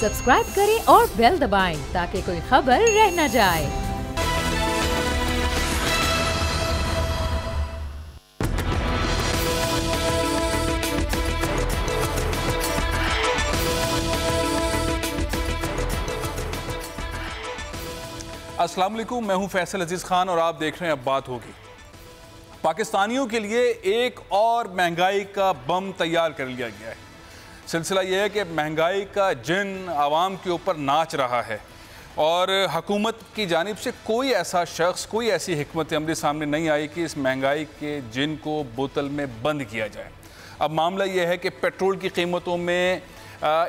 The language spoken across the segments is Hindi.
सब्सक्राइब करें और बेल दबाएं ताकि कोई खबर रह न जाए। अस्सलाम वालेकुम, मैं हूं फैसल अजीज खान और आप देख रहे हैं अब बात होगी। पाकिस्तानियों के लिए एक और महंगाई का बम तैयार कर लिया गया है। सिलसिला यह है कि महंगाई का जिन आवाम के ऊपर नाच रहा है और हुकूमत की जानिब से कोई ऐसा शख्स, कोई ऐसी हिकमत अमली सामने नहीं आई कि इस महंगाई के जिन को बोतल में बंद किया जाए। अब मामला यह है कि पेट्रोल की कीमतों में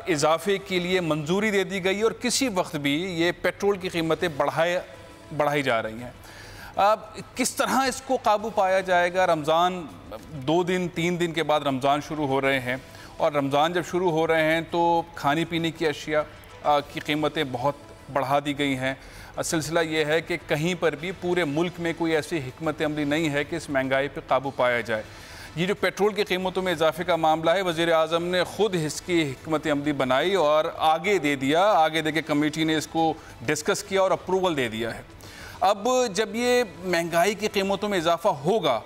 इजाफे के लिए मंजूरी दे दी गई और किसी वक्त भी ये पेट्रोल की कीमतें बढ़ाई जा रही हैं। अब किस तरह इसको काबू पाया जाएगा? रमज़ान 2 दिन 3 दिन के बाद रमज़ान शुरू हो रहे हैं और रमज़ान जब शुरू हो रहे हैं तो खाने पीने की अशिया की कीमतें बहुत बढ़ा दी गई हैं। सिलसिला ये है कि कहीं पर भी पूरे मुल्क में कोई ऐसी हिकमत अमली नहीं है कि इस महंगाई पर काबू पाया जाए। ये जो पेट्रोल की कीमतों में इजाफे का मामला है, वज़ीर आज़म ने ख़ुद इसकी हिकमत अमली बनाई और आगे दे दिया। आगे दे के कमेटी ने इसको डिस्कस किया और अप्रूवल दे दिया है। अब जब ये महंगाई की कीमतों में इजाफा होगा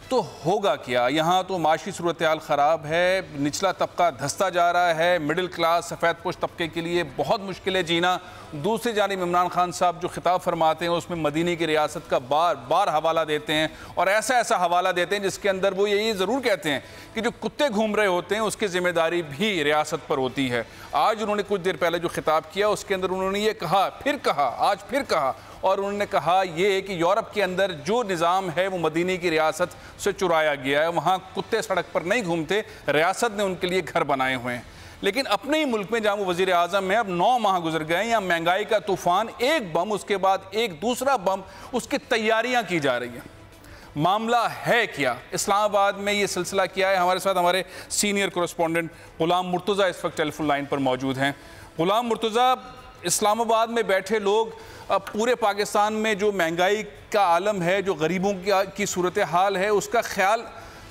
तो होगा क्या? यहाँ तो माशी सूरत हाल ख़राब है, निचला तबका धंसता जा रहा है, मिडिल क्लास सफ़ेद पोश तबके के लिए बहुत मुश्किल है जीना। दूसरी जानिब इमरान खान साहब जो खिताब फरमाते हैं उसमें मदीने की रियासत का बार बार हवाला देते हैं और ऐसा हवाला देते हैं जिसके अंदर वो यही ज़रूर कहते हैं कि जो कुत्ते घूम रहे होते हैं उसकी ज़िम्मेदारी भी रियासत पर होती है। आज उन्होंने कुछ देर पहले जो खिताब किया उसके अंदर उन्होंने ये कहा, आज फिर कहा और उन्होंने कहा ये कि यूरोप के अंदर जो निज़ाम है वो मदीने की रियासत से चुराया गया है। वहाँ कुत्ते सड़क पर नहीं घूमते, रियासत ने उनके लिए घर बनाए हुए हैं। लेकिन अपने ही मुल्क में जहाँ वो वज़ीर आज़म है, अब 9 माह गुजर गए, यहाँ महंगाई का तूफ़ान, एक बम उसके बाद एक दूसरा बम, उसकी तैयारियाँ की जा रही हैं। मामला है क्या? इस्लामाबाद में ये सिलसिला क्या है? हमारे साथ हमारे सीनियर कोरेस्पोंडेंट ग़ुलाम मुर्तज़ा इस वक्त टेलीफोन लाइन पर मौजूद हैं। ग़ुलाम मुर्तज़ा, इस्लामाबाद में बैठे लोग पूरे पाकिस्तान में जो महंगाई का आलम है, जो गरीबों की सूरत हाल है, उसका ख्याल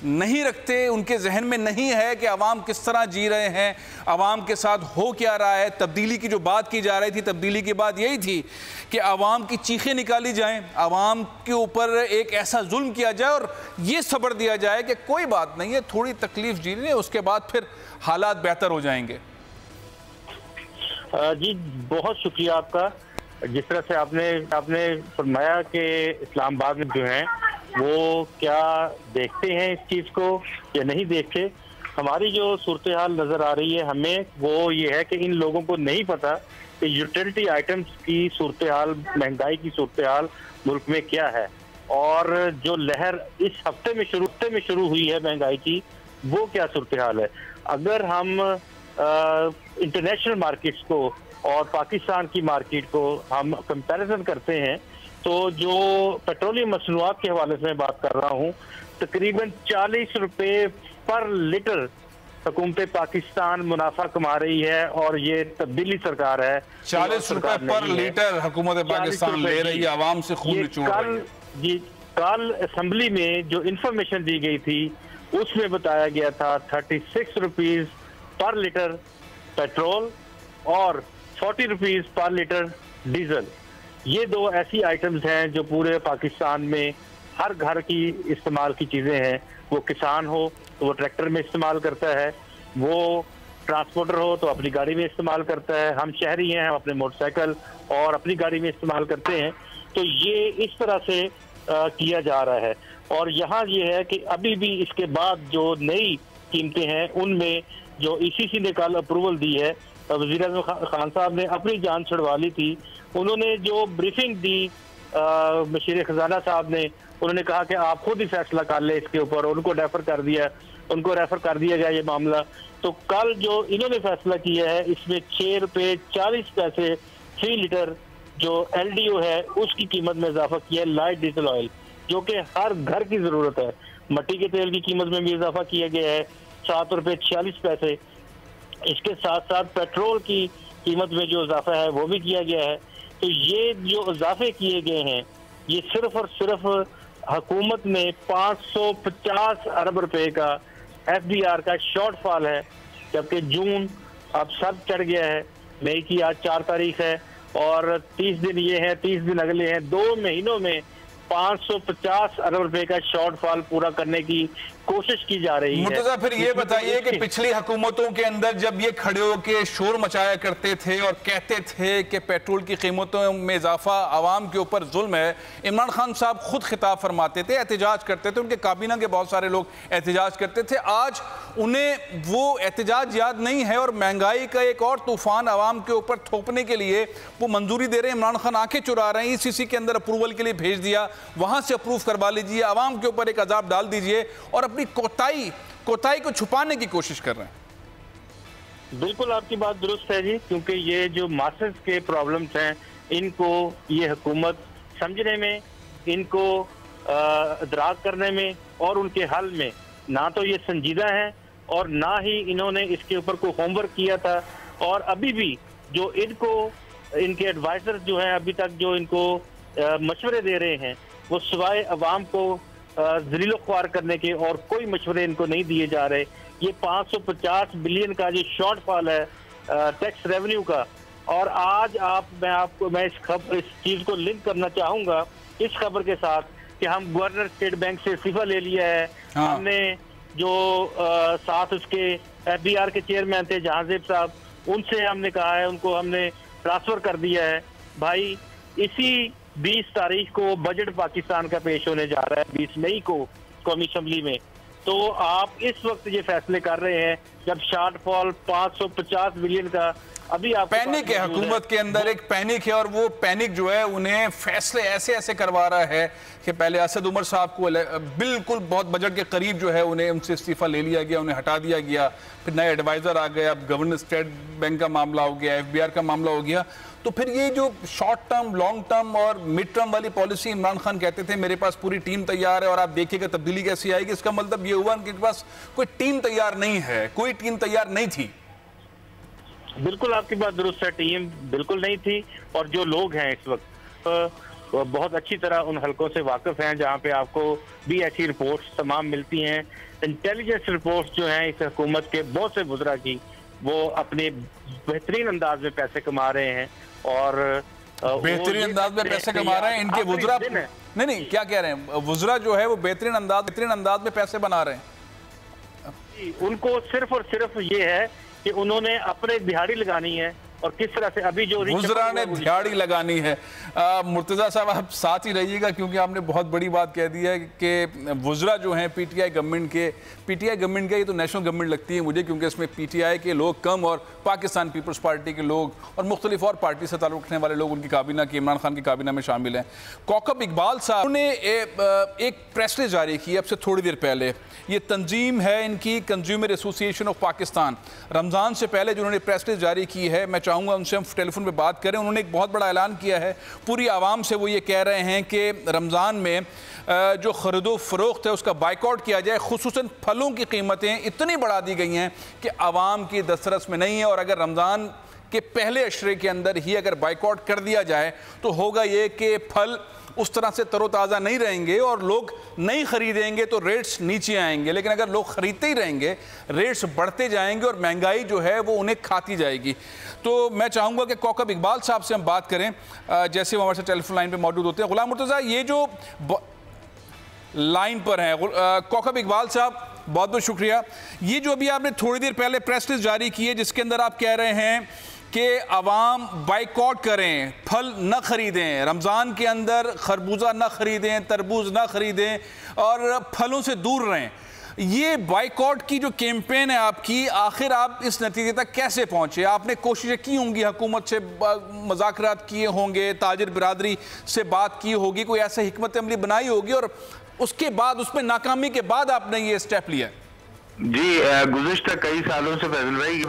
नहीं रखते। उनके जहन में नहीं है कि आवाम किस तरह जी रहे हैं, आवाम के साथ हो क्या रहा है। तब्दीली की जो बात की जा रही थी, तब्दीली की बात यही थी कि आवाम की चीखें निकाली जाएं, आवाम के ऊपर एक ऐसा जुल्म किया जाए और ये सब्र दिया जाए कि कोई बात नहीं है, थोड़ी तकलीफ जी लें, उसके बाद फिर हालात बेहतर हो जाएंगे। जी बहुत शुक्रिया आपका। जिस तरह से आपने फरमाया कि इस्लामाबाद में जो हैं वो क्या देखते हैं इस चीज़ को या नहीं देखते। हमारी जो सूरत हाल नज़र आ रही है हमें, वो ये है कि इन लोगों को नहीं पता कि यूटिलिटी आइटम्स की सूरत हाल, महंगाई की सूरत हाल मुल्क में क्या है। और जो लहर इस हफ्ते में शुरू हुई है महंगाई की, वो क्या सूरत हाल है। अगर हम इंटरनेशनल मार्केट्स को और पाकिस्तान की मार्केट को हम कंपैरिजन करते हैं तो जो पेट्रोलियम मसनूआत के हवाले से मैं बात कर रहा हूँ, तकरीबन 40 रुपए पर लीटर हुकूमत पाकिस्तान मुनाफा कमा रही है और ये तब्दीली सरकार है। 40 रुपए पर लीटर हुकूमत पाकिस्तान ले रही है, आवाम से खून निचोड़ रही है। जी, कल असेंबली में जो इंफॉर्मेशन दी गई थी उसमें बताया गया था 36 रुपीज पर लीटर पेट्रोल और 40 रुपीज पर लीटर डीजल। ये 2 ऐसी आइटम्स हैं जो पूरे पाकिस्तान में हर घर की इस्तेमाल की चीज़ें हैं। वो किसान हो तो वो ट्रैक्टर में इस्तेमाल करता है, वो ट्रांसपोर्टर हो तो अपनी गाड़ी में इस्तेमाल करता है, हम शहरी हैं, हम अपने मोटरसाइकिल और अपनी गाड़ी में इस्तेमाल करते हैं। तो ये इस तरह से किया जा रहा है। और यहाँ ये है कि अभी भी इसके बाद जो नई कीमतें हैं उनमें जो ईसीसी ने कल अप्रूवल दी है, वज़ीर आज़म खान साहब ने अपनी जान छुड़वा ली थी। उन्होंने जो ब्रीफिंग दी मशीर खजाना साहब ने, उन्होंने कहा कि आप खुद ही फैसला कर ले इसके ऊपर। उनको रेफर कर दिया गया ये मामला। तो कल जो इन्होंने फैसला किया है इसमें 6 रुपये 40 पैसे फी लीटर जो LDO है उसकी कीमत में इजाफा किया है। लाइट डीजल ऑयल जो कि हर घर की जरूरत है, मट्टी के तेल की कीमत में भी इजाफा किया गया है 7 रुपये 46 पैसे। इसके साथ साथ पेट्रोल की कीमत में जो इजाफा है वो भी किया गया है। तो ये जो इजाफे किए गए हैं ये सिर्फ और सिर्फ हुकूमत में 550 अरब रुपए का FDR का शॉर्टफॉल है, जबकि जून अब सब चढ़ गया है मई की आज 4 तारीख है और 30 दिन ये है, 30 दिन अगले हैं। 2 महीनों में 550 अरब रुपए का शॉर्टफॉल पूरा करने की कोशिश की जा रही है। मुर्तजा, फिर ये बताइए कि पिछली हुकूमतों के अंदर जब ये खड़े होकर शोर मचाया करते थे और कहते थे कि पेट्रोल की कीमतों में इजाफा आवाम के ऊपर जुल्म है, इमरान खान साहब खुद खिताब फरमाते थे, एहतजाज करते थे, उनके काबीना के बहुत सारे लोग एहतजाज करते थे। आज उन्हें वो एहतजाज याद नहीं है और महंगाई का एक और तूफान आवाम के ऊपर थोपने के लिए वो मंजूरी दे रहे हैं। इमरान खान आंखें चुरा रहे हैं, ईसीसी के अंदर अप्रूवल के लिए भेज दिया, वहां से अप्रूव करवा लीजिए, आवाम के ऊपर एक अजाब डाल दीजिए और अपनी कोताही को छुपाने की कोशिश कर रहे हैं। बिल्कुल आपकी बात दुरुस्त है जी, क्योंकि ये जो मासेस के प्रॉब्लम्स हैं इनको ये हुकूमत समझने में, इनको इदराक करने में और उनके हल में ना तो ये संजीदा है और ना ही इन्होंने इसके ऊपर कोई होमवर्क किया था। और अभी भी जो इनके एडवाइजर्स जो हैं अभी तक जो इनको मशवरे दे रहे हैं वो सिवाय अवाम को ज़लील ख्वार करने के और कोई मशवरे इनको नहीं दिए जा रहे। ये 550 बिलियन का जो शॉर्टफॉल है टैक्स रेवेन्यू का, और आज मैं इस चीज़ को लिंक करना चाहूँगा इस खबर के साथ कि हम गवर्नर स्टेट बैंक से इस्तीफा ले लिया है। हाँ। हमने जो साथ उसके FBR के चेयरमैन थे जहांजेब साहब, उनसे हमने कहा है, उनको हमने ट्रांसफर कर दिया है। भाई इसी 20 तारीख को बजट पाकिस्तान का पेश होने जा रहा है, 20 मई को कौमी असम्बली में। तो आप इस वक्त ये फैसले कर रहे हैं जब शॉर्टफॉल 550 बिलियन का अभी आप पैनिक है हुकूमत के अंदर, एक पैनिक है और वो पैनिक जो है उन्हें फैसले ऐसे करवा रहा है कि पहले असद उमर साहब को बिल्कुल बहुत बजट के करीब जो है उन्हें उनसे इस्तीफा ले लिया गया, उन्हें हटा दिया गया, फिर नए एडवाइजर आ गए, अब गवर्नर स्टेट बैंक का मामला हो गया, FBR का मामला हो गया। तो फिर ये जो शॉर्ट टर्म, लॉन्ग टर्म और मिड टर्म वाली पॉलिसी, इमरान खान कहते थे मेरे पास पूरी टीम तैयार है और आप देखिएगा तब्दीली कैसी आएगी, इसका मतलब ये हुआ उनके पास कोई टीम तैयार नहीं है, कोई टीम तैयार नहीं थी। बिल्कुल आपकी बात दुरुस्त है, टीम बिल्कुल नहीं थी। और जो लोग हैं इस वक्त बहुत अच्छी तरह उन हलकों से वाकिफ हैं जहां पे आपको भी ऐसी रिपोर्ट्स तमाम मिलती हैं। इंटेलिजेंस रिपोर्ट्स जो हैं इस हुकूमत के बहुत से वज़रा की, वो अपने बेहतरीन अंदाज में पैसे कमा रहे हैं और बेहतरीन अंदाज में पैसे कमा रहे हैं। इनके वज़रा नहीं क्या कह रहे हैं, वज़रा जो है वो बेहतरीन अंदाज में पैसे बना रहे हैं। उनको सिर्फ और सिर्फ ये है कि उन्होंने अपने दिहाड़ी लगानी है और किस तरह से अभी जो वज़रा ने दिहाड़ी लगानी है। मुर्तज़ा साहब आप साथ ही रहिएगा क्योंकि आपने बहुत बड़ी बात कह दी है कि वज़रा जो हैं पीटीआई गवर्नमेंट के, ये तो नेशनल गवर्नमेंट लगती है मुझे क्योंकि इसमें पीटीआई के लोग कम और पाकिस्तान पीपल्स पार्टी के लोग और मुख्तलिफ और पार्टी से ताल्लुक़ रखने वाले लोग उनकी काबीना की, इमरान खान की काबीना में शामिल हैं। कौकब इकबाल साहब ने एक प्रेस रिलीज जारी की अब से थोड़ी देर पहले। ये तंजीम है इनकी consumer association of Pakistan. Ramzan से पहले जो उन्होंने प्रेस रिलीज जारी की है, मैं चाहूँगा उनसे हम टेलीफोन पे बात करें। उन्होंने एक बहुत बड़ा ऐलान किया है पूरी आवाम से। वो ये कह रहे हैं कि रमज़ान में जो ख़रीदो फ़रोख्त है उसका बाइकआउट किया जाए, खुसूसन फलों की कीमतें इतनी बढ़ा दी गई हैं कि आवाम की दस्तरस में नहीं है और अगर रमज़ान के पहले अशरे के अंदर ही अगर बाइकआउट कर दिया जाए तो होगा ये कि फल उस तरह से तरोताज़ा नहीं रहेंगे और लोग नहीं खरीदेंगे तो रेट्स नीचे आएंगे। लेकिन अगर लोग खरीदते ही रहेंगे रेट्स बढ़ते जाएंगे और महंगाई जो है वो उन्हें खाती जाएगी। तो मैं चाहूँगा कि कौकब इकबाल साहब से हम बात करें, जैसे वो हमारे साथ टेलीफोन लाइन पे मौजूद होते हैं। गुलाम मुर्तज़ा ये जो लाइन पर हैं, कौकब इकबाल साहब बहुत बहुत शुक्रिया। ये जो अभी आपने थोड़ी देर पहले प्रेस रिलीज जारी की है जिसके अंदर आप कह रहे हैं कि आवाम बाइकआउट करें, फल न खरीदें, रमज़ान के अंदर खरबूजा न खरीदें, तरबूज न खरीदें और फलों से दूर रहें, ये बाइकआउट की जो कैंपेन है आपकी, आखिर आप इस नतीजे तक कैसे पहुंचे? आपने कोशिशें की होंगी, हुकूमत से मुज़ाकरात किए होंगे, ताजिर बिरादरी से बात की होगी, कोई ऐसा हिकमत अमली बनाई होगी और उसके बाद उसमें नाकामी के बाद आपने ये स्टेप लिया? जी, गुज़िश्ता कई सालों से फैजल भाई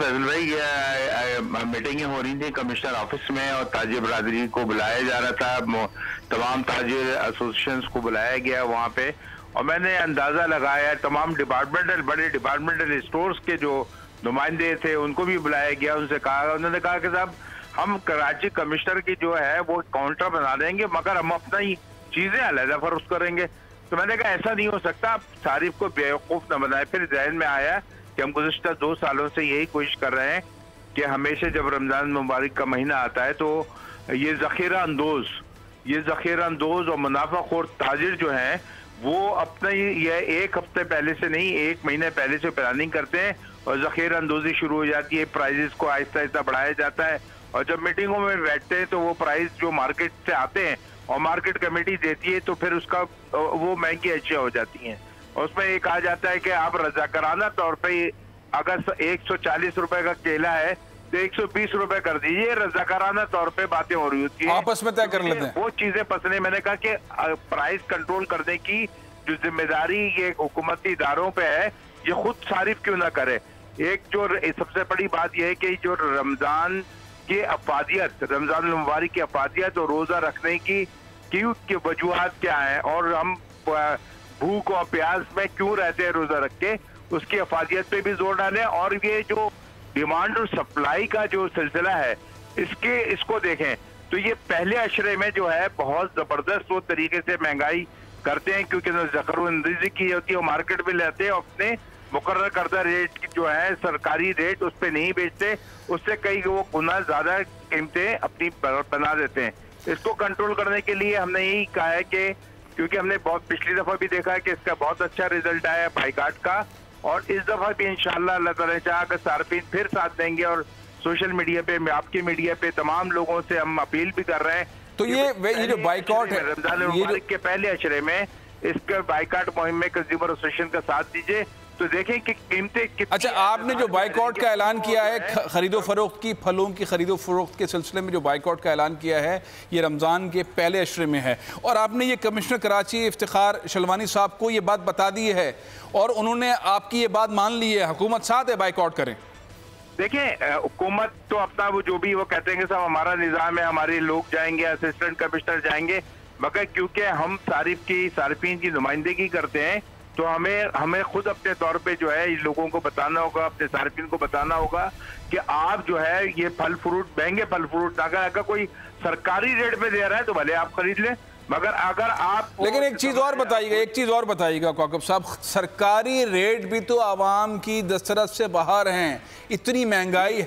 मीटिंगें हो रही थी कमिश्नर ऑफिस में और ताजिर बिरादरी को बुलाया जा रहा था, तमाम ताजिर एसोसिएशंस को बुलाया गया वहाँ पे और मैंने अंदाज़ा लगाया तमाम बड़े डिपार्टमेंटल स्टोर्स के जो नुमाइंदे थे उनको भी बुलाया गया। उन्होंने कहा कि साहब हम कराची कमिश्नर की जो है वो काउंटर बना देंगे मगर हम अपना ही चीज़ें अलहदा फरोख्त करेंगे। तो मैंने कहा ऐसा नहीं हो सकता, आप तारीफ को बेवकूफ़ न बनाए। फिर जहन में आया कि हम गुज़िश्ता 2 सालों से यही कोशिश कर रहे हैं कि हमेशा जब रमज़ान मुबारक का महीना आता है तो ये ज़ख़ीरा अंदोज़ और मुनाफाखोर ताजिर जो हैं वो अपना ये एक हफ्ते पहले से नहीं, एक महीने पहले से प्लानिंग करते हैं और ज़ख़ीरा अंदोज़ी शुरू हो जाती है। प्राइजेस को आहिस्ता आहिस्ता बढ़ाया जाता है और जब मीटिंगों में बैठते हैं तो वो प्राइस जो मार्केट से आते हैं और मार्केट कमेटी देती है तो फिर उसका वो महंगी अशिया हो जाती हैं। और उसमें ये कहा जाता है कि आप रज़ाकाराना तौर पर अगर 140 रुपए का केला है तो 120 रुपए कर दीजिए, रज़ाकाराना तौर पे बातें हो रही होती है, आपस में तय कर लेते हैं वो चीजें पसंद। मैंने कहा कि प्राइस कंट्रोल करने की जो जिम्मेदारी ये हुकूमती इदारों पे है, ये खुद सारिफ क्यों ना करे। एक जो सबसे बड़ी बात यह है कि जो रमजान की अफादियत, रमजान मुबारक की अफादियत और रोजा रखने की वजूहात क्या है और हम भूख और प्यास में क्यों रहते हैं रोजा रख के, उसकी अफादियत पे भी जोर डालें। और ये जो डिमांड और सप्लाई का जो सिलसिला है इसको देखें तो ये पहले अशरे में जो है बहुत जबरदस्त वो तरीके से महंगाई करते हैं, क्योंकि ज़ख़ीरा की होती है, मार्केट में लेते हैं अपने मुकर्रर करदा रेट जो है सरकारी रेट उस पर नहीं बेचते, उससे कई वो गुना ज्यादा कीमतें अपनी बना देते हैं। इसको कंट्रोल करने के लिए हमने यही कहा है कि क्योंकि हमने बहुत पिछली दफा भी देखा है कि इसका बहुत अच्छा रिजल्ट आया बाइकाट का, और इस दफा भी इंशाल्लाह अल्लाह ताला चाहा कि सार्फिन फिर साथ देंगे। और सोशल मीडिया पे, आपके मीडिया पे तमाम लोगों से हम अपील भी कर रहे हैं तो ये जो बाइकॉट है, रमजान मुबारक के पहले अशरे में इसके बाइकाट मुहिम में कंज्यूमर एसोसिएशन का साथ दीजिए तो देखें कि कीमतें कितनी। अच्छा, आपने जो बाइकॉट का ऐलान किया है खरीदो फरोख्त की, फलों की खरीदो फरोख्त के सिलसिले में जो बाइकॉट का ऐलान किया है ये रमज़ान के पहले अशरे में है, और आपने ये कमिश्नर कराची इफ्तिखार शलवानी साहब को ये बात बता दी है और उन्होंने आपकी ये बात मान ली है, हुकूमत साथ है बाइकॉट करें। देखिए हुकूमत तो अपना वो जो भी वो कहते हैं कि साहब हमारा निज़ाम है, हमारे लोग जाएंगे, असिस्टेंट कमिश्नर जाएंगे, मगर क्योंकि हम सारिफीन की नुमाइंदगी करते हैं तो हमें खुद अपने तौर पे जो है लोगों को बताना होगा, अपने सारिफीन को बताना होगा कि आप जो है ये फल फ्रूट, महंगे फल फ्रूट अगर कोई सरकारी रेट पे दे रहा है तो भले आप खरीद लें, मगर अगर आप लेकिन एक चीज और बताइएगा कौकब साहब, सरकारी रेट भी तो आवाम की दस्तरस से बाहर हैं। इतनी महंगाई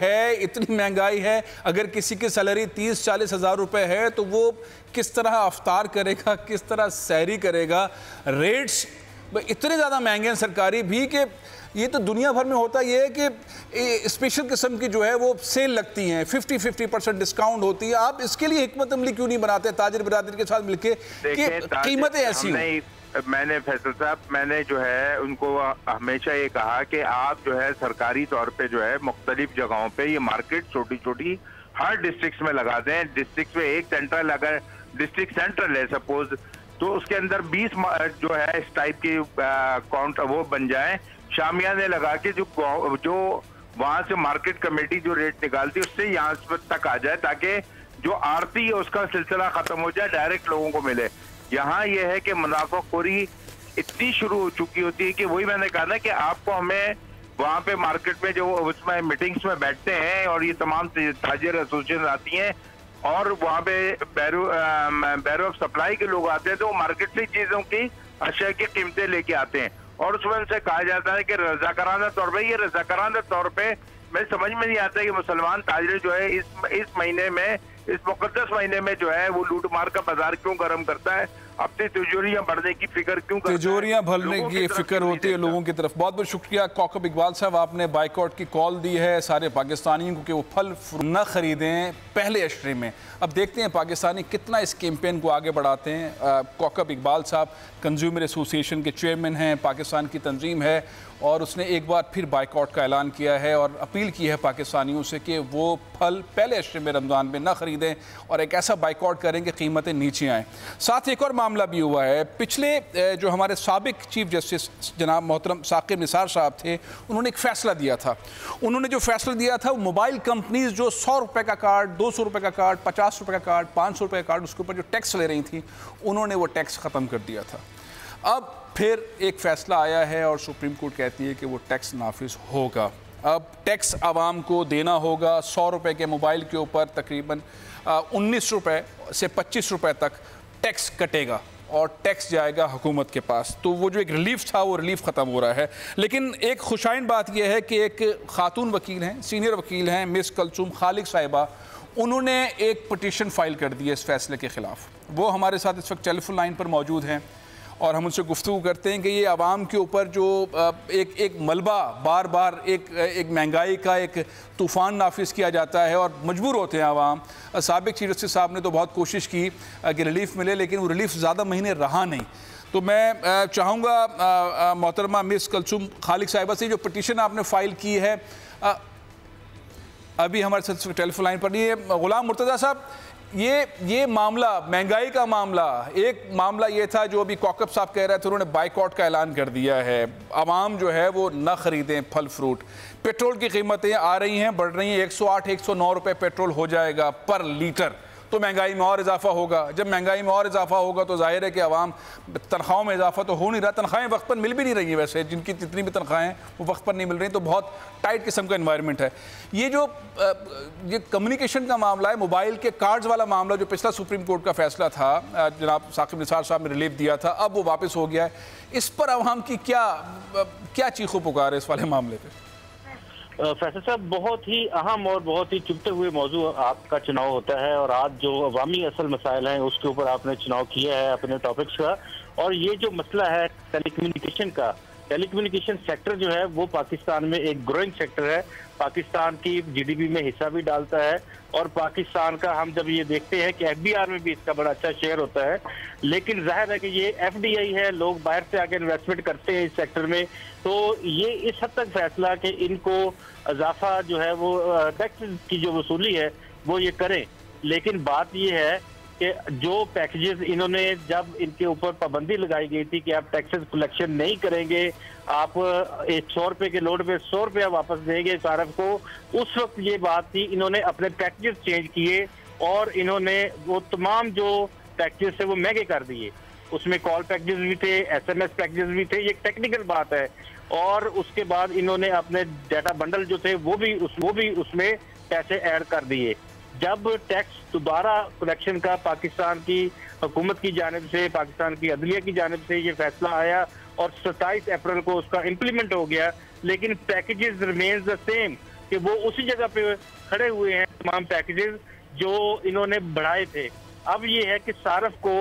है, अगर किसी की सैलरी 30-40 हज़ार रुपए है तो वो किस तरह अफ्तार करेगा, किस तरह सहरी करेगा। रेट्स इतने ज़्यादा महंगे हैं सरकारी भी कि ये तो दुनिया भर में होता ये है कि स्पेशल किस्म की जो है वो सेल लगती हैं, 50% डिस्काउंट होती है। आप इसके लिए हिकमत अमली क्यों नहीं बनाते ताजिर बिरादरी के साथ मिलके कि कीमतें ऐसी हों? मैंने फैसल साहब, मैंने जो है उनको हमेशा ये कहा कि आप जो है सरकारी तौर पे जो है मुख्तलिफ जगहों पे ये मार्केट छोटी छोटी हर डिस्ट्रिक्ट में लगा दें। डिस्ट्रिक्ट में एक सेंट्रल, अगर डिस्ट्रिक्ट सेंट्रल है सपोज, तो उसके अंदर 20 जो है इस टाइप की काउंट वो बन जाए, शामियाने लगा के जो वहां से मार्केट कमेटी जो रेट निकालती है उससे यहाँ तक आ जाए, ताकि जो आरती है उसका सिलसिला खत्म हो जाए, डायरेक्ट लोगों को मिले। यहाँ ये है कि मुनाफाखोरी इतनी शुरू हो चुकी होती है कि वही मैंने कहा ना कि आपको हमें वहाँ पे मार्केट में जो उसमें मीटिंग्स में बैठते हैं और ये तमाम ताजिर एसोसिएशन आती हैं और वहाँ पे बैरो ऑफ सप्लाई के लोग आते हैं, तो वो मार्केट से चीजों की अशिया की कीमतें लेके आते हैं और उसमें उनसे कहा जाता है कि रज़ाकाराना तौर पे, ये रज़ाकाराना तौर पे मैं समझ में नहीं आता कि मुसलमान ताजिर जो है इस महीने में, इस मुकद्दस महीने में जो है वो लूट मार का बाजार क्यों गर्म करता है, अपनी तिजोरियां बढ़ने की फिक्र क्यों करता है, तिजोरियां भरने की फिक्र होती है लोगों की तरफ। बहुत बहुत शुक्रिया कौकब इकबाल साहब, आपने बाइकआउट की कॉल दी है सारे पाकिस्तानियों को कि वो फल न खरीदें पहले अशरे में। अब देखते हैं पाकिस्तानी कितना इस कैंपेन को आगे बढ़ाते हैं। कौकब इकबाल साहब कंज्यूमर एसोसिएशन के चेयरमैन हैं, पाकिस्तान की तंजीम है, और उसने एक बार फिर बाइकआउट का ऐलान किया है और अपील की है पाकिस्तानियों से कि वो फल पहले अशरे में रमज़ान में न ख़रीदें और एक ऐसा बाइकआउट करें कि कीमतें नीचे आएँ। साथ एक और मामला भी हुआ है, पिछले जो हमारे साबिक चीफ जस्टिस जनाब मोहतरम साकिब निसार साहब थे, उन्होंने एक फ़ैसला दिया था। उन्होंने जो फ़ैसला दिया था, मोबाइल कंपनीज़ जो 100 रुपये का कार्ड, 200 रुपये का कार्ड, 50 रुपये का कार्ड, 500 रुपये का कार्ड, उसके ऊपर जो टैक्स ले रही थी, उन्होंने वो टैक्स ख़त्म कर दिया था। अब फिर एक फ़ैसला आया है और सुप्रीम कोर्ट कहती है कि वो टैक्स नाफिज होगा। अब टैक्स आवाम को देना होगा। 100 रुपये के मोबाइल के ऊपर तकरीबन 19 रुपये से 25 रुपये तक टैक्स कटेगा और टैक्स जाएगा हुकूमत के पास। तो वो जो एक रिलीफ था वो रिलीफ ख़त्म हो रहा है। लेकिन एक खुशाइन बात यह है कि एक खातून वकील हैं, सीनियर वकील हैं, मिस कलसूम खालिक साहिबा, उन्होंने एक पटिशन फाइल कर दी है इस फैसले के ख़िलाफ़। वो हमारे साथ इस वक्त टेलीफोन लाइन पर मौजूद हैं और हम उनसे गुफ्तगू करते हैं कि ये आवाम के ऊपर जो एक मलबा बार बार एक महंगाई का एक तूफ़ान नाफिज किया जाता है और मजबूर होते हैं आवाम। साबिक चीफ जस्टिस साहब ने तो बहुत कोशिश की कि रिलीफ मिले, लेकिन वो रिलीफ ज़्यादा महीने रहा नहीं। तो मैं चाहूँगा मोहतरमा मिस कलसूम खालिक साहिबा से, जो पटिशन आपने फ़ाइल की है, अभी हमारे साथ टेलीफोन लाइन पर नहीं है, गुलाम मुर्तज़ा साहब, ये मामला, महंगाई का मामला, एक मामला ये था जो अभी कौकब साहब कह रहे थे, उन्होंने बाइकआउट का ऐलान कर दिया है, आवाम जो है वो न ख़रीदें फल फ्रूट। पेट्रोल की कीमतें आ रही हैं, बढ़ रही हैं, 108 109 रुपये पेट्रोल हो जाएगा पर लीटर, तो महंगाई में और इजाफा होगा। जब महंगाई में और इजाफा होगा तो जाहिर है कि आवाम, तनख्वाहों में इजाफा तो हो नहीं रहा, तनख्वाहें वक्त पर मिल भी नहीं रही हैं, वैसे जिनकी जितनी भी तनख्वाहें वो वक्त पर नहीं मिल रही, तो बहुत टाइट किस्म का इन्वायरमेंट है। ये कम्युनिकेशन का मामला है, मोबाइल के कार्ड्स वाला मामला, जो पिछला सुप्रीम कोर्ट का फैसला था, जनाब साकिब निसार साहब ने रिलीफ दिया था, अब वो वापस हो गया है। इस पर आवाम की क्या चीखो पुकार है इस वाले मामले पर? फैसल साहब, बहुत ही अहम और बहुत ही चुभते हुए मौजू आपका चुनाव होता है और आज जो अवामी असल मसाइल हैं उसके ऊपर आपने चुनाव किया है अपने टॉपिक्स का। और ये जो मसला है टेलीकम्युनिकेशन का, टेलीकम्युनिकेशन सेक्टर जो है वो पाकिस्तान में एक ग्रोइंग सेक्टर है, पाकिस्तान की जीडीपी में हिस्सा भी डालता है और पाकिस्तान का, हम जब ये देखते हैं कि एफबीआर में भी इसका बड़ा अच्छा शेयर होता है, लेकिन जाहिर है कि ये एफडीआई है, लोग बाहर से आके इन्वेस्टमेंट करते हैं इस सेक्टर में, तो ये इस हद तक फैसला कि इनको इजाफा जो है वो टैक्स की जो वसूली है वो ये करें। लेकिन बात ये है कि जो पैकेजेस इन्होंने, जब इनके ऊपर पाबंदी लगाई गई थी कि आप टैक्सेस कलेक्शन नहीं करेंगे, आप 100 रुपये के लोड पे 100 रुपया वापस देंगे सारफ को, उस वक्त ये बात थी, इन्होंने अपने पैकेजेस चेंज किए और इन्होंने वो तमाम जो पैकेजेस थे वो महंगे कर दिए। उसमें कॉल पैकेजेस भी थे, SMS पैकेजेस भी थे, ये टेक्निकल बात है। और उसके बाद इन्होंने अपने डाटा बंडल जो थे वो भी उसमें पैसे ऐड कर दिए। जब टैक्स दोबारा कलेक्शन का पाकिस्तान की हुकूमत की जानिब से, पाकिस्तान की अदलिया की जानिब से ये फैसला आया और 27 अप्रैल को उसका इम्प्लीमेंट हो गया, लेकिन पैकेजेस रिमेन्स द सेम, कि वो उसी जगह पे खड़े हुए हैं तमाम पैकेजेस जो इन्होंने बढ़ाए थे। अब ये है कि सारफ को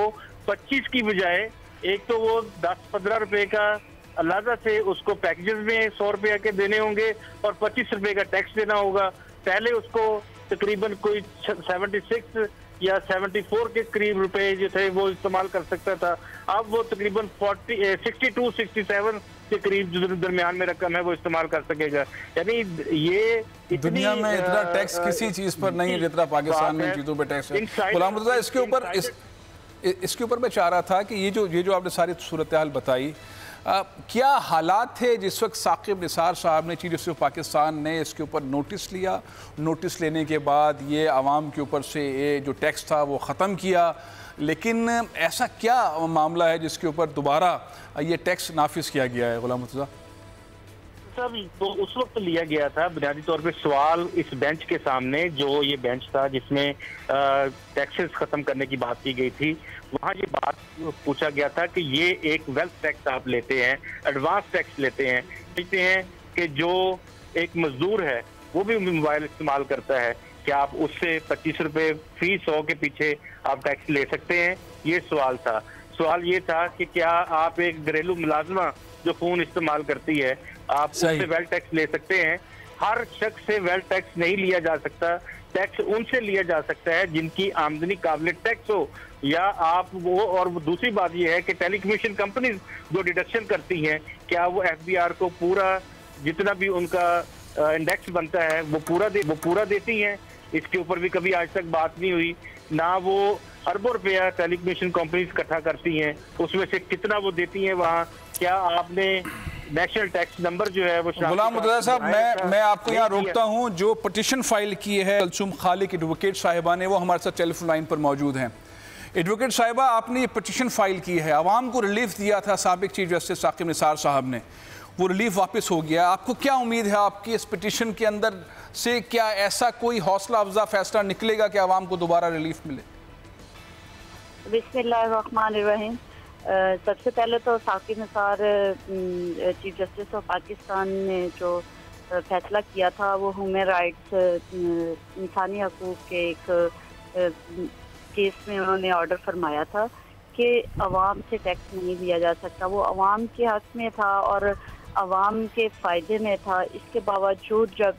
25 की बजाय, एक तो वो 10-15 रुपए का अलहदा से उसको पैकेजेस में 100 रुपये के देने होंगे और 25 रुपए का टैक्स देना होगा। पहले उसको तकरीबन कोई 76 या 74 के करीब रुपए जो थे वो इस्तेमाल कर सकता था, अब वो तकरीबन 62-67 के करीब जो दरमियान में रकम है वो इस्तेमाल कर सकेगा। यानी ये दुनिया में इतना टैक्स किसी चीज पर नहीं है जितना पाकिस्तान में चीजों पर टैक्स है। गुलाम मुर्तज़ा, इसके ऊपर मैं चाह रहा था कि ये जो आपने सारी सूरत हाल बताई, क्या हालात थे जिस वक्त साकिब निसार साहब ने, चीफ जस्टिस ऑफ पाकिस्तान ने इसके ऊपर नोटिस लिया, नोटिस लेने के बाद ये आवाम के ऊपर से ये जो टैक्स था वो ख़त्म किया, लेकिन ऐसा क्या मामला है जिसके ऊपर दोबारा ये टैक्स नाफिज किया गया है? गुलाम मुर्तज़ा साहब, तो उस वक्त लिया गया था बुनियादी तौर पे सवाल इस बेंच के सामने, जो ये बेंच था जिसमें टैक्सेस खत्म करने की बात की गई थी, वहाँ ये बात पूछा गया था कि ये एक वेल्थ टैक्स आप लेते हैं, एडवांस टैक्स लेते हैं, कहते हैं कि जो एक मजदूर है वो भी मोबाइल इस्तेमाल करता है, क्या आप उससे 25 रुपये फी 100 के पीछे आप टैक्स ले सकते हैं? ये सवाल था। सवाल ये था कि क्या आप एक घरेलू मुलाजमा जो फोन इस्तेमाल करती है, आप उससे वेल्थ टैक्स ले सकते हैं? हर शख्स से वेल्थ टैक्स नहीं लिया जा सकता, टैक्स उनसे लिया जा सकता है जिनकी आमदनी काबिल टैक्स हो, या आप वो। और दूसरी बात यह है कि टेलीकम्युनिकेशन कंपनीज जो डिडक्शन करती हैं, क्या वो एफबीआर को पूरा जितना भी उनका इंडेक्स बनता है वो पूरा देती हैं? इसके ऊपर भी कभी आज तक बात नहीं हुई ना। वो अरबों रुपया टेलीकम्युनिकेशन कंपनीज इकट्ठा करती हैं, उसमें से कितना वो देती हैं वहाँ? क्या आपने नेशनल टैक्स नंबर जो है वो? गुलाम मुर्तज़ा साहब, मैं आपको यहाँ रोकता हूँ। जो पटिशन फाइल की है कलसूम खालिक एडवोकेट साहिबा ने, वो हमारे साथ टेलीफोन लाइन पर मौजूद हैं। एडवोकेट साहिबा, आपने ये पटिशन फाइल की है, आवाम को रिलीफ दिया था साबिक चीफ जस्टिस साकिब निसार साहब ने, वो रिलीफ वापस हो गया। आपको क्या उम्मीद है आपकी इस पटिशन के अंदर से? क्या ऐसा कोई हौसला अफजा फैसला निकलेगा कि आवाम को दोबारा रिलीफ मिले? बिस्मिल्लाहिर्रहमानिर्रहीम। सबसे पहले तो Saqib Nisar chief justice of Pakistan ने जो फैसला किया था वो ह्यूमन राइट्स इंसानी हकूक़ के एक केस में उन्होंने ऑर्डर फरमाया था कि अवाम से टैक्स नहीं लिया जा सकता। वो अवाम के हक में था और अवाम के फ़ायदे में था। इसके बावजूद जब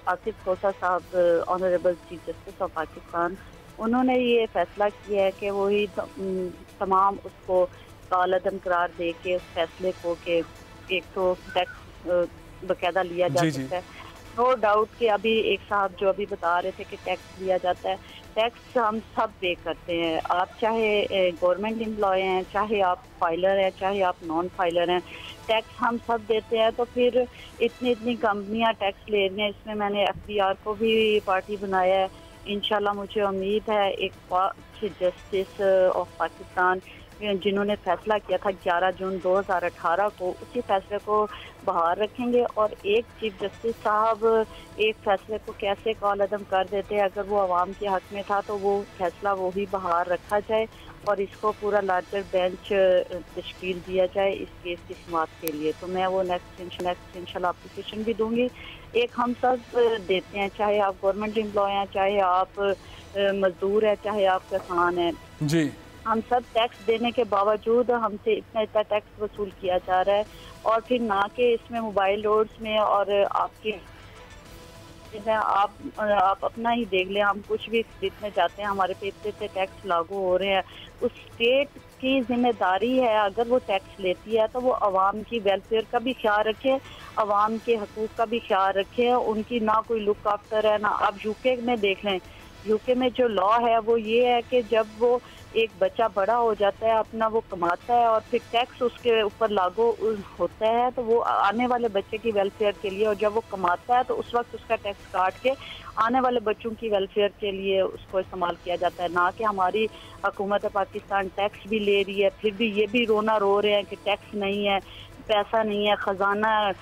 आसिफ खोसा साहब honourable chief justice of Pakistan उन्होंने ये फैसला किया है कि वही तमाम उसको कालअदम करार दे के उस फैसले को कि एक तो टैक्स बकायदा लिया जा सकता है। नो डाउट कि अभी एक साहब जो अभी बता रहे थे कि टैक्स लिया जाता है, टैक्स हम सब पे करते हैं। आप चाहे गवर्नमेंट एम्प्लॉय हैं, चाहे आप फाइलर हैं, चाहे आप नॉन फाइलर हैं, टैक्स हम सब देते हैं। तो फिर इतनी कंपनियां टैक्स ले रही हैं। इसमें मैंने FDR को भी पार्टी बनाया है। इंशाल्लाह मुझे उम्मीद है एक चीफ जस्टिस ऑफ पाकिस्तान जिन्होंने फैसला किया था 11 जून 2018 को, उसी फैसले को बहाल रखेंगे। और एक चीफ जस्टिस साहब एक फैसले को कैसे कालअदम कर देते हैं, अगर वो आवाम के हक में था तो वो फैसला वो ही बहाल रखा जाए और इसको पूरा लार्जर बेंच तश्कील दिया जाए इस केस की समाअत के लिए। तो मैं वो नेक्स्ट इंशाल्लाह एप्लीकेशन भी दूंगी। एक हम सब देते हैं, चाहे आप गवर्नमेंट एम्प्लॉय हैं, चाहे आप मजदूर हैं, चाहे आप किसान हैं जी, हम सब टैक्स देने के बावजूद हमसे इतना टैक्स वसूल किया जा रहा है। और फिर ना कि इसमें मोबाइल रोड्स में और आपके आप अपना ही देख लें, हम कुछ भी खरीदने जाते हैं हमारे पे इतने टैक्स लागू हो रहे हैं। उस स्टेट की जिम्मेदारी है अगर वो टैक्स लेती है तो वो आवाम की वेलफेयर का भी ख्याल रखे, आवाम के हकूक़ का भी ख्याल रखे। उनकी ना कोई लुक आफ्टर है ना। आप यूके में देख लें, यूके में जो लॉ है वो ये है कि जब वो एक बच्चा बड़ा हो जाता है, अपना वो कमाता है और फिर टैक्स उसके ऊपर लागू होता है तो वो आने वाले बच्चे की वेलफेयर के लिए, और जब वो कमाता है तो उस वक्त उसका टैक्स काट के आने वाले बच्चों की वेलफेयर के लिए उसको इस्तेमाल किया जाता है। ना कि हमारी हुकूमत पाकिस्तान टैक्स भी ले रही है, फिर भी ये भी रोना रो रहे हैं कि टैक्स नहीं है, पैसा नहीं है, खजाना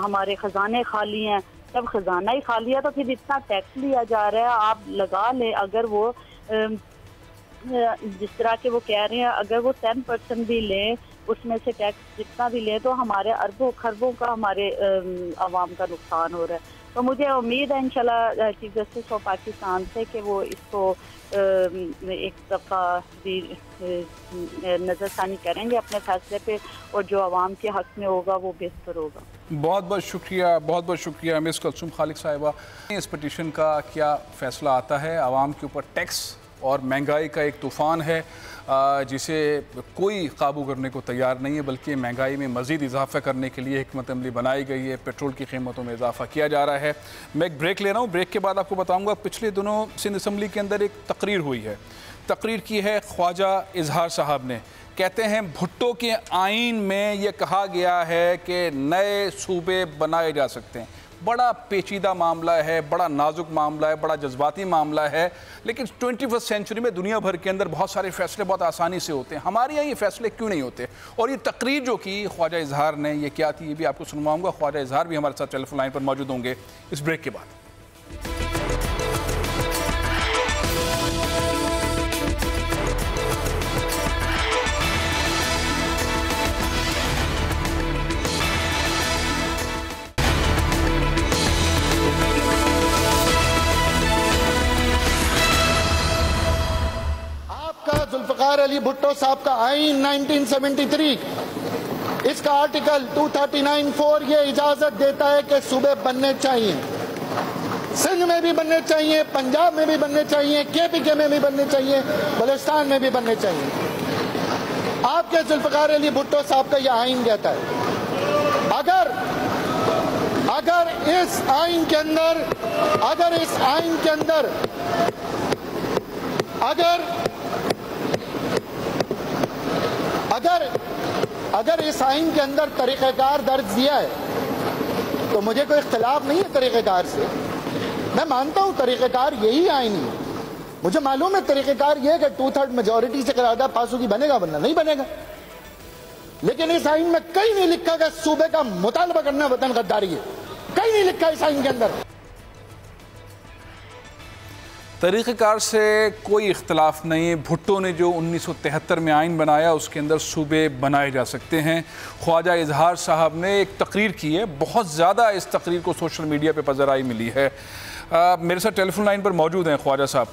हमारे खजाने खाली हैं। जब खजाना ही खाली है तो फिर इतना टैक्स लिया जा रहा है। आप लगा लें, अगर वो जिस तरह के वो कह रहे हैं, अगर वो 10% भी लें, उसमें से टैक्स जितना भी लें, तो हमारे अरबों खरबों का हमारे आवाम का नुकसान हो रहा है। तो मुझे उम्मीद है इंशाल्लाह चीफ जस्टिस ऑफ पाकिस्तान से कि वो इसको एक दफ़ा भी नज़रसानी करेंगे अपने फैसले पे, और जो आवाम के हक़ में होगा वो बेहतर होगा। बहुत बहुत शुक्रिया, बहुत बहुत शुक्रिया मिस कुलसुम खालिक साहिबा। इस पटिशन का क्या फ़ैसला आता है? आवाम के ऊपर टैक्स और महंगाई का एक तूफ़ान है जिसे कोई काबू करने को तैयार नहीं है, बल्कि महंगाई में मज़ीद इजाफा करने के लिए हिकमत अमली बनाई गई है। पेट्रोल की कीमतों में इजाफा किया जा रहा है। मैं एक ब्रेक ले रहा हूँ, ब्रेक के बाद आपको बताऊँगा पिछले दिनों सिंध असम्बली के अंदर एक तकरीर हुई है। तकरीर की है ख्वाजा इजहार साहब ने। कहते हैं भुट्टो के आइन में ये कहा गया है कि नए सूबे बनाए जा सकते हैं। बड़ा पेचीदा मामला है, बड़ा नाजुक मामला है, बड़ा जज्बाती मामला है, लेकिन 21वीं सेंचुरी में दुनिया भर के अंदर बहुत सारे फैसले बहुत आसानी से होते हैं। हमारे यहाँ ये फैसले क्यों नहीं होते? और ये तकरीर जो की ख्वाजा इजहार ने, ये क्या थी, ये भी आपको सुनवाऊंगा। ख्वाजा इजहार भी हमारे साथ टेलीफोन लाइन पर मौजूद होंगे इस ब्रेक के बाद। जुल्फ़िकार अली भुट्टो साहब का आइन 1973, इसका आर्टिकल 239(4) ये इजाजत देता है कि सूबे बनने चाहिए, सिंध में भी बनने चाहिए, पंजाब में भी बनने चाहिए, KPK में भी बनने चाहिए, बलूचिस्तान में भी बनने चाहिए। आपके जुल्फ़िकार अली भुट्टो साहब का यह आइन कहता है अगर इस आइन के अंदर अगर इस आइन के अंदर तरीक़ेकार दर्ज दिया है तो मुझे कोई इख्तिलाफ नहीं है तरीक़ेकार से। मैं मानता हूँ तरीक़ेकार यही आइन है। मुझे मालूम है तरीक़ेकार यह है कि 2/3 मेजॉरिटी से करारदाद पास होगी, बनेगा, वरना नहीं बनेगा। लेकिन इस आइन में कहीं नहीं लिखा कि सूबे का मुतालबा करना वतन गद्दारी है, कहीं नहीं लिखा इस आइन के अंदर। तरीक़ेकार से कोई इख्तलाफ नहीं। भुट्टो ने जो 1973 में आइन बनाया उसके अंदर सूबे बनाए जा सकते हैं। ख्वाजा इजहार साहब ने एक तकरीर की है, बहुत ज़्यादा इस तकरीर को सोशल मीडिया पे पज़राई मिली है। मेरे साथ टेलीफोन लाइन पर मौजूद हैं ख्वाजा साहब।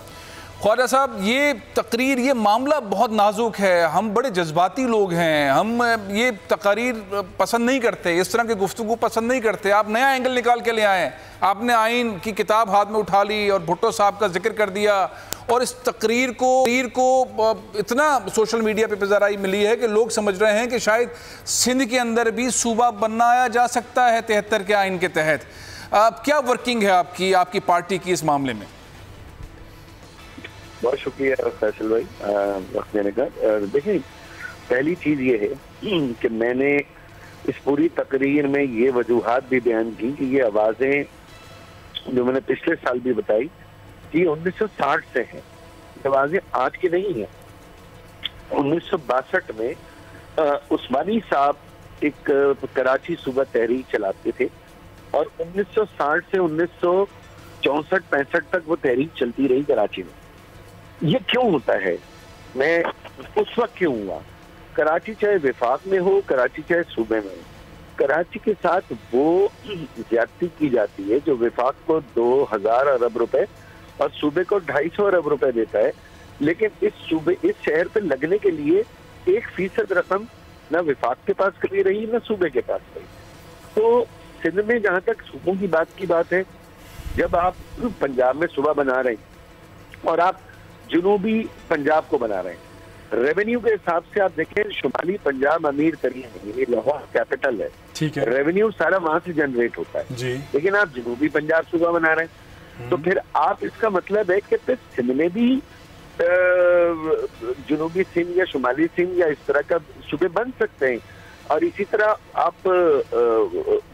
ख्वाजा साहब, ये तकरीर, ये मामला बहुत नाजुक है, हम बड़े जज्बाती लोग हैं, हम ये तकरीर पसंद नहीं करते, इस तरह की गुफ्तगू पसंद नहीं करते। आप नया एंगल निकाल के ले आए, आपने आइन की किताब हाथ में उठा ली और भुट्टो साहब का जिक्र कर दिया, और इस तकरीर को इतना सोशल मीडिया पे पज़राई मिली है कि लोग समझ रहे हैं कि शायद सिंध के अंदर भी सूबा बनाया जा सकता है 73 के आइन के तहत। क्या वर्किंग है आपकी पार्टी की इस मामले में? बहुत शुक्रिया फैसल भाई वक्त देने का। देखिए, पहली चीज ये है कि मैंने इस पूरी तकरीर में ये वजूहात भी बयान की कि ये आवाजें जो मैंने पिछले साल भी बताई कि 1960 से हैं, आवाजें आज की नहीं है। 1962 में उस्मानी साहब एक कराची सूबा तहरीक चलाते थे और 1960 से 1964-65 तक वो तहरीक चलती रही कराची में। ये क्यों होता है? मैं उस वक्त क्यों हुआ? कराची चाहे विफाक में हो, कराची चाहे सूबे में हो, कराची के साथ वो ज्यादती की जाती है जो विफाक को 2000 अरब रुपए और सूबे को 250 अरब रुपए देता है, लेकिन इस शहर पे लगने के लिए 1% रकम न विफाक के पास कभी रही न सूबे के पास रही। तो सिंध में जहां तक सूबों की बात है, जब आप पंजाब में सूबा बना रहे हैं और आप जुनूबी पंजाब को बना रहे हैं, रेवेन्यू के हिसाब से आप देखें, शुमाली पंजाब अमीर तरीन है, ये लाहौर कैपिटल है, ठीक है, रेवेन्यू सारा वहां से जनरेट होता है जी। लेकिन आप जुनूबी पंजाब सूबा बना रहे हैं, तो फिर आप इसका मतलब है कि फिर सिंध में भी जुनूबी सिंध या शुमाली सिंध या इस तरह का सूबे बन सकते हैं। और इसी तरह आप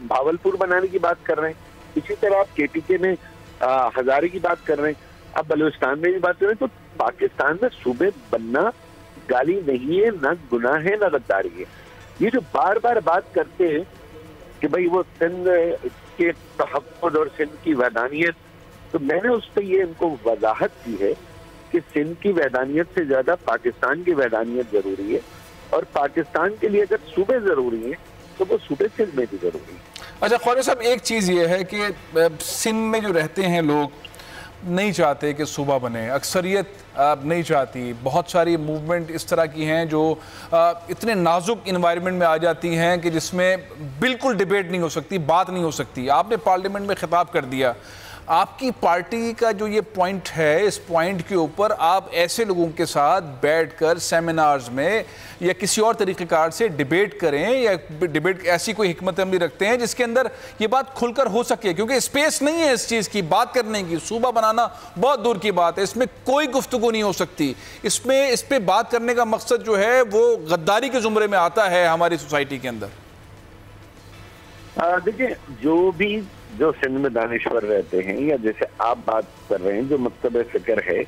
भावलपुर बनाने की बात कर रहे हैं, इसी तरह आप केटीके में हजारे की बात कर रहे हैं, अब बलूचिस्तान में भी बात कर रहे हैं। तो पाकिस्तान में सूबे बनना गाली नहीं है, न गुनाह है, न गद्दारी है। ये जो बार बार बात करते हैं कि भाई वो सिंध के तहफ़्फ़ुज़ और सिंध की वैदानियत, तो मैंने उस पर ये इनको वजाहत की है कि सिंध की वैदानियत से ज्यादा पाकिस्तान की वैदानियत जरूरी है, और पाकिस्तान के लिए अगर सूबे जरूरी है तो वो सूबे सिंध में भी जरूरी है। अच्छा ख्वाजा साहब, एक चीज़ ये है कि सिंध में जो रहते हैं लोग नहीं चाहते कि सूबा बने, अक्सरियत नहीं चाहती। बहुत सारी मूवमेंट इस तरह की हैं जो इतने नाजुक इन्वायरमेंट में आ जाती हैं कि जिसमें बिल्कुल डिबेट नहीं हो सकती, बात नहीं हो सकती। आपने पार्लियामेंट में खिताब कर दिया, आपकी पार्टी का जो ये पॉइंट है, इस पॉइंट के ऊपर आप ऐसे लोगों के साथ बैठकर सेमिनार्स में या किसी और तरीक़ेकार से डिबेट करें, या डिबेट ऐसी कोई हिकमत अमली रखते हैं जिसके अंदर ये बात खुलकर हो सके, क्योंकि स्पेस नहीं है इस चीज़ की बात करने की। सूबा बनाना बहुत दूर की बात है, इसमें कोई गुफ्तगू नहीं हो सकती। इस पर बात करने का मकसद जो है वो गद्दारी के ज़ुमरे में आता है हमारी सोसाइटी के अंदर। देखिए, जो सिंध में दानिश्वर रहते हैं या जैसे आप बात कर रहे हैं, जो मकतब फिक्र है,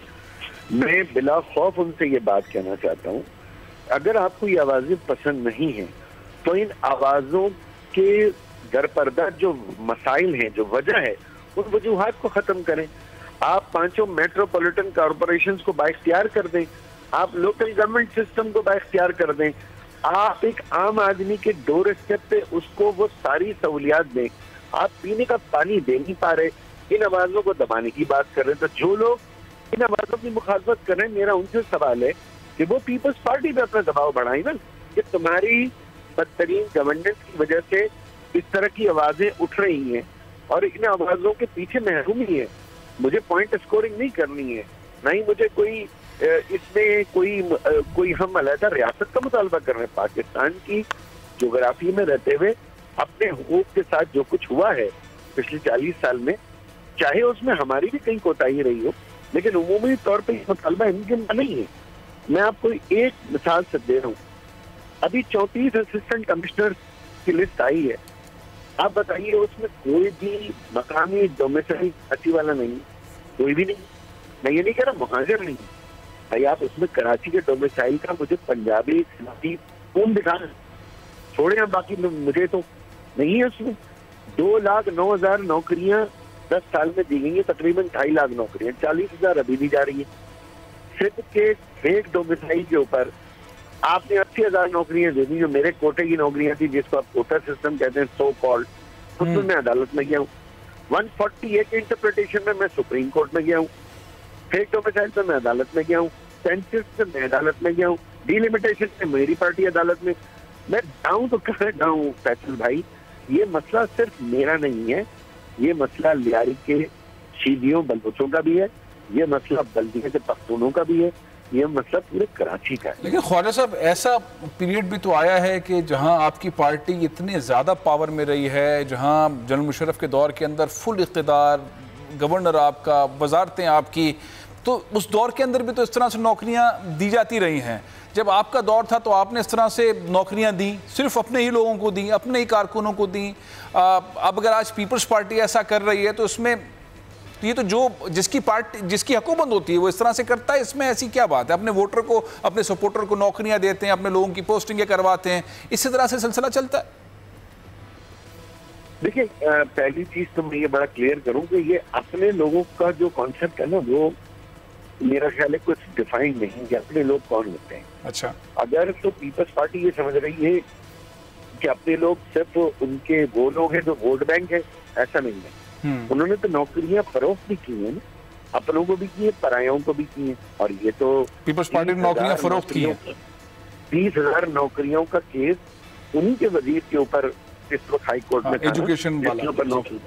मैं बिला खौफ उनसे ये बात कहना चाहता हूँ, अगर आपको ये आवाजें पसंद नहीं है तो इन आवाजों के दरपर्दा जो मसाइल हैं, जो वजह है, उन वजूहात को खत्म करें। आप 5 मेट्रोपॉलिटन कॉरपोरेशंस को बाइख्तियार कर दें, आप लोकल गवर्नमेंट सिस्टम को बाइख्तियार कर दें, आप एक आम आदमी के डोर स्टेप पे उसको वो सारी सहूलियात दें। आप पीने का पानी दे नहीं पा रहे, इन आवाजों को दबाने की बात कर रहे हैं। तो जो लोग इन आवाजों की मुखालफत कर रहे हैं, मेरा उनसे सवाल है कि वो पीपल्स पार्टी पे अपना दबाव बढ़ाई ना, कि तुम्हारी बदतरीन गवर्नेंस की वजह से इस तरह की आवाजें उठ रही हैं और इन आवाजों के पीछे महरूमी है। मुझे पॉइंट स्कोरिंग नहीं करनी है, ना ही मुझे कोई इसमें कोई हम अलहदा रियासत का मुतालबा कर रहे हैं। पाकिस्तान की जोग्राफी में रहते हुए अपने हुकूक के साथ जो कुछ हुआ है पिछले 40 साल में, चाहे उसमें हमारी भी कहीं कोताही रही हो, लेकिन उमूमी तौर पे मुतालबा इनके नहीं है। मैं आपको एक मिसाल से दे रहा हूँ, अभी 34 असिस्टेंट कमिश्नर की लिस्ट आई है। आप बताइए, उसमें कोई भी मकामी डोमिसाइल कराची वाला नहीं, कोई भी नहीं। मैं ये नहीं कह रहा मुहाजिर नहीं, भाई आप उसमें कराची के डोमिसाइल का मुझे पंजाबी कौन दिखाना, छोड़े हैं, बाकी मुझे तो नहीं है उसमें। 2,09,000 नौकरियां 10 साल में दी गई है तकरीबन 2.5 लाख नौकरियां, 40,000 अभी भी जा रही है। सिर्फ के फेक डोमिसाइल के ऊपर आपने 80,000 नौकरियां दे दी, जो मेरे कोटे की नौकरियां थी, जिसको आप कोटा सिस्टम कहते हैं सो कॉल्ड, उसमें मैं अदालत में गया हूँ। 148 इंटरप्रिटेशन में मैं सुप्रीम कोर्ट में गया हूँ, फेक डोमिसाइल पे मैं अदालत में गया हूँ, सेंसस पे मैं अदालत में गया हूँ, डिलिमिटेशन पे मेरी पार्टी अदालत में। मैं जाऊँ तो कहाँ जाऊँ फैसल भाई? ये मसला सिर्फ मेरा नहीं है, ये मसला लियारी के शीदियों बलबुचों का भी है, ये मसला बल्दिया के पख्तूनों का भी है, ये मसला पूरे कराची का है। लेकिन ख्वाजा साहब, ऐसा पीरियड भी तो आया है कि जहां आपकी पार्टी इतने ज़्यादा पावर में रही है, जहां जनरल मुशर्रफ के दौर के अंदर फुल इख्तिदार, गवर्नर आपका, वजारतें आपकी, तो उस दौर के अंदर भी तो इस तरह से नौकरियां दी जाती रही हैं। जब आपका दौर था तो आपने इस तरह से नौकरियां दी, सिर्फ अपने ही लोगों को दी, अपने ही कारकुनों को दी। अब अगर आज पीपल्स पार्टी ऐसा कर रही है तो इसमें ये तो जो जिसकी पार्टी, जिसकी हुकूमत होती है वो इस तरह से करता है, इसमें ऐसी क्या बात है? अपने वोटर को, अपने सपोर्टर को नौकरियां देते हैं, अपने लोगों की पोस्टिंगें करवाते हैं, इसी तरह से सिलसिला चलता है। देखिए, पहली चीज तो मैं ये बड़ा क्लियर करूं कि ये अपने लोगों का जो कॉन्सेप्ट है ना, वो मेरा ख्याल है कुछ डिफाइंड नहीं कि अपने लोग कौन होते हैं। अच्छा, अगर तो पीपल्स पार्टी ये समझ रही है कि अपने लोग सिर्फ उनके वो लोग हैं जो वोट बैंक है, ऐसा नहीं है। उन्होंने तो नौकरियां फरोख्त भी की हैं, अपनों को भी की है, परायों को भी की है। और ये तो पीपल्स पार्टी ने नौकरियां फरोख्त की हैं। 30,000 नौकरियों का केस उन्हीं के वजीर के ऊपर इस वक्त हाई कोर्ट में एजुकेशन वाला, नौकरी,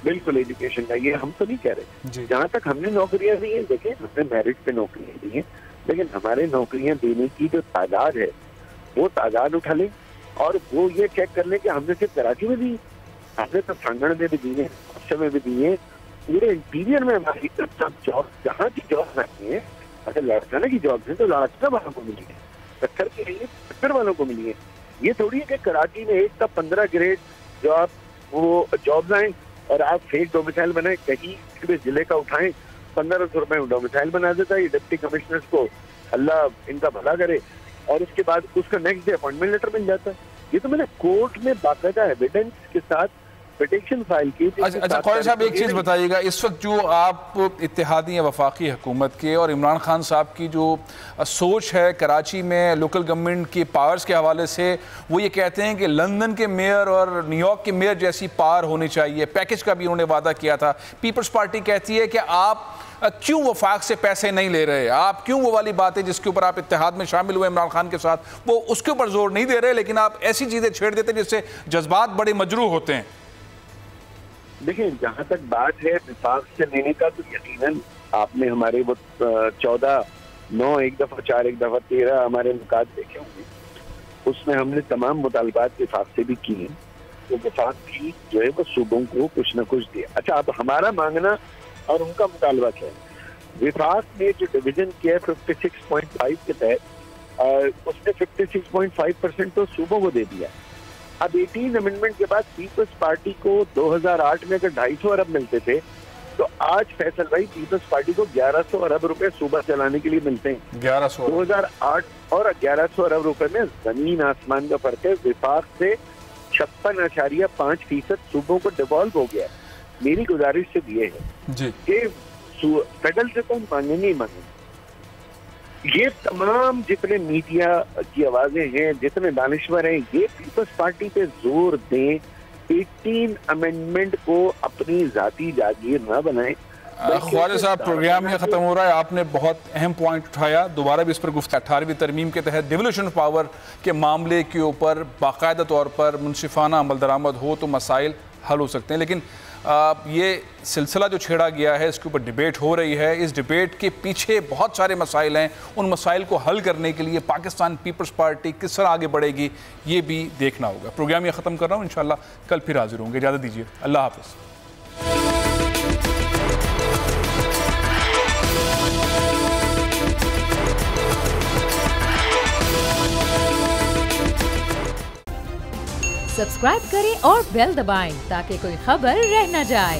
बिल्कुल एजुकेशन का। ये हम तो नहीं कह रहे, जहाँ तक हमने नौकरियां दी हैं, देखिए हमने मेरिट पे नौकरियां दी हैं, लेकिन हमारे नौकरियां देने की जो तादाद है वो तादाद उठा लें और वो ये चेक कर लें कि हमने सिर्फ कराची में दी, हमने तो सांगण में भी दी है, में भी दी है, पूरे इंटीरियर में हमारी सब जॉब, जहाँ की जॉब रहती है, अगर लाड़काना की जॉब है तो लाड़काना वालों को मिली है, पत्थर की नहीं है पत्थर वालों को मिली है। ये थोड़ी है कि कराची में एक का 15 ग्रेड जॉब, वो जॉब्स आए और आप फेक डोमिसाइल बनाए, कहीं जिले का उठाएं, 1500 रुपए में डोमिसाइल बना देता है ये डिप्टी कमिश्नर्स को, अल्लाह इनका भला करे, और उसके बाद उसका नेक्स्ट डे अपॉइंटमेंट लेटर मिल जाता है। ये तो मैंने कोर्ट में बाकायदा एविडेंस के साथ पिटीशन फाइल की। अच्छा ख्वाजा साहब, एक चीज़ बताइएगा, इस वक्त जो आप इत्तेहादी या वफाकी हुकूमत के और इमरान खान साहब की जो सोच है कराची में लोकल गवर्नमेंट की पावर्स के हवाले से, वो ये कहते हैं कि लंदन के मेयर और न्यूयॉर्क के मेयर जैसी पावर होनी चाहिए, पैकेज का भी उन्होंने वादा किया था। पीपल्स पार्टी कहती है कि आप क्यों वफाक से पैसे नहीं ले रहे, आप क्यों वो वाली बातें जिसके ऊपर आप इत्तेहाद में शामिल हुए इमरान खान के साथ, वो उसके ऊपर जोर नहीं दे रहे, लेकिन आप ऐसी चीज़ें छेड़ देते हैं जिससे जज्बात बड़े मजरूह होते हैं। देखिए, जहाँ तक बात है विफाक से लेने का, तो यकीनन आपने हमारे वो 14, 9 एक दफ़ा, 4 एक दफ़ा, 13 हमारे मुकाद देखे होंगे, उसमें हमने तमाम मुतालबात विफाक से भी किए। तो विफाक भी जो है वो सूबों को कुछ न कुछ दिया। अच्छा, अब हमारा मांगना और उनका मुतालबा क्या है? विफाक ने जो डिवीजन किया है 56.5 के तहत, उसने 56.5% तो सूबों को दे दिया। अब 18 अमेंडमेंट के बाद पीपल्स पार्टी को 2008 में अगर 250 अरब मिलते थे, तो आज फैसल भाई पीपल्स पार्टी को 1100 अरब रुपए सूबा चलाने के लिए मिलते हैं। 2008 और 1100 अरब रुपए में जमीन आसमान का फर्क है। विफाक से 56.5% सूबों को डिवॉल्व हो गया। मेरी गुजारिश से ये है कि फेडरल से तो मांगेंगे ही मांगेंगे, ये तमाम जितने मीडिया की आवाजें हैं, जितने दानिश्वर हैं, ये पीपल्स पार्टी पे जोर दें, 18 अमेंडमेंट को अपनी जाती जागीर न बनाएं। ख्वाजा साहब, प्रोग्राम ये खत्म हो रहा है, आपने बहुत अहम पॉइंट उठाया, दोबारा भी इस पर गुफ्तगू। 18वीं तरमीम के तहत डिवोल्यूशन ऑफ पावर के मामले के ऊपर बाकायदा तौर पर मुनसिफाना अमल दरामद हो तो मसाइल हल हो सकते हैं, लेकिन ये सिलसिला जो छेड़ा गया है, इसके ऊपर डिबेट हो रही है। इस डिबेट के पीछे बहुत सारे मसाइल हैं, उन मसाइल को हल करने के लिए पाकिस्तान पीपल्स पार्टी किस तरह आगे बढ़ेगी, ये भी देखना होगा। प्रोग्राम ये ख़त्म कर रहा हूँ, इंशाल्लाह कल फिर हाजिर होंगे। इजाज़त दीजिए, अल्लाह हाफ़िज़। सब्सक्राइब करें और बेल दबाएं ताकि कोई खबर रह न जाए।